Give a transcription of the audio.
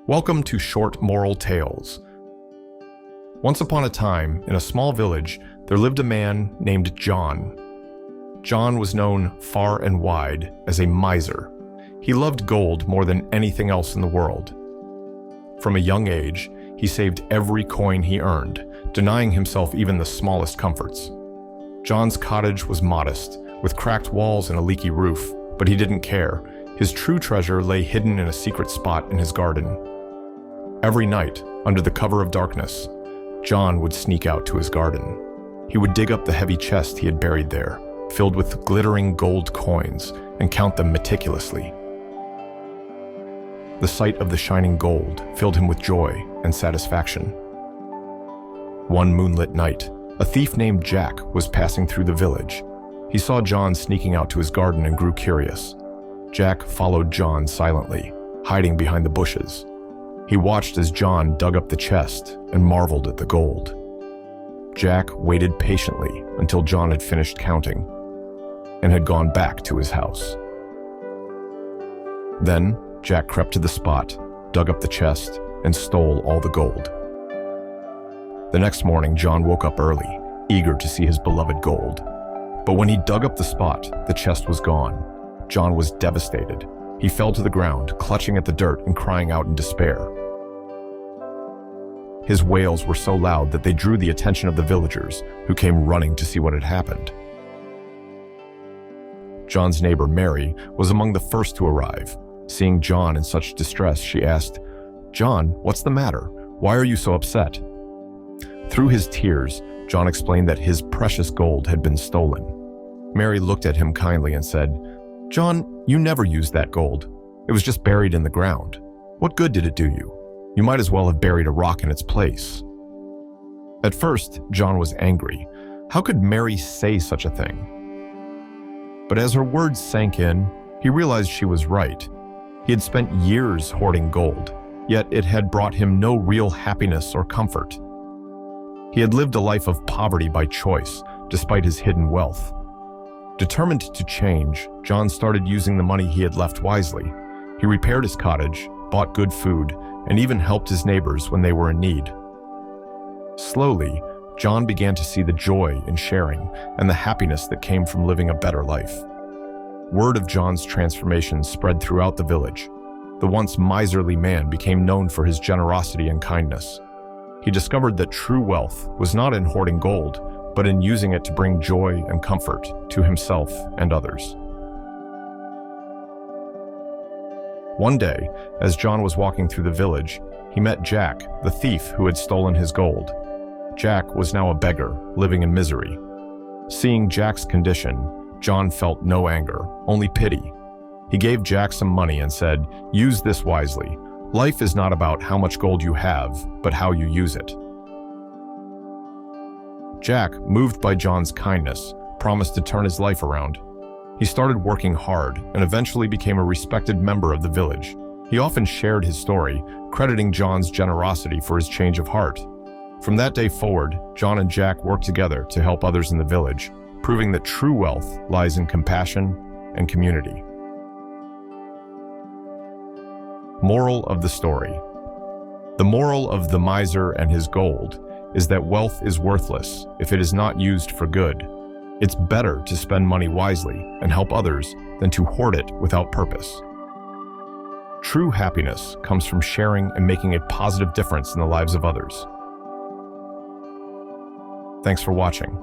Welcome to Short Moral Tales. Once upon a time, in a small village, there lived a man named John. John was known far and wide as a miser. He loved gold more than anything else in the world. From a young age, he saved every coin he earned, denying himself even the smallest comforts. John's cottage was modest, with cracked walls and a leaky roof, but he didn't care. His true treasure lay hidden in a secret spot in his garden. Every night, under the cover of darkness, John would sneak out to his garden. He would dig up the heavy chest he had buried there, filled with glittering gold coins, and count them meticulously. The sight of the shining gold filled him with joy and satisfaction. One moonlit night, a thief named Jack was passing through the village. He saw John sneaking out to his garden and grew curious. Jack followed John silently, hiding behind the bushes. He watched as John dug up the chest and marveled at the gold. Jack waited patiently until John had finished counting and had gone back to his house. Then Jack crept to the spot, dug up the chest, and stole all the gold. The next morning, John woke up early, eager to see his beloved gold. But when he dug up the spot, the chest was gone. John was devastated. He fell to the ground, clutching at the dirt and crying out in despair. His wails were so loud that they drew the attention of the villagers, who came running to see what had happened. John's neighbor, Mary, was among the first to arrive. Seeing John in such distress, she asked, "John, what's the matter? Why are you so upset?" Through his tears, John explained that his precious gold had been stolen. Mary looked at him kindly and said, "John, you never used that gold. It was just buried in the ground. What good did it do you? You might as well have buried a rock in its place." At first, John was angry. How could Mary say such a thing? But as her words sank in, he realized she was right. He had spent years hoarding gold, yet it had brought him no real happiness or comfort. He had lived a life of poverty by choice, despite his hidden wealth. Determined to change, John started using the money he had left wisely. He repaired his cottage, bought good food, and even helped his neighbors when they were in need. Slowly, John began to see the joy in sharing and the happiness that came from living a better life. Word of John's transformation spread throughout the village. The once miserly man became known for his generosity and kindness. He discovered that true wealth was not in hoarding gold, but in using it to bring joy and comfort to himself and others. One day, as John was walking through the village, he met Jack, the thief who had stolen his gold. Jack was now a beggar, living in misery. Seeing Jack's condition, John felt no anger, only pity. He gave Jack some money and said, "Use this wisely. Life is not about how much gold you have, but how you use it." Jack, moved by John's kindness, promised to turn his life around. He started working hard and eventually became a respected member of the village. He often shared his story, crediting John's generosity for his change of heart. From that day forward, John and Jack worked together to help others in the village, proving that true wealth lies in compassion and community. Moral of the story. The moral of the miser and his gold is that wealth is worthless if it is not used for good. It's better to spend money wisely and help others than to hoard it without purpose. True happiness comes from sharing and making a positive difference in the lives of others. Thanks for watching.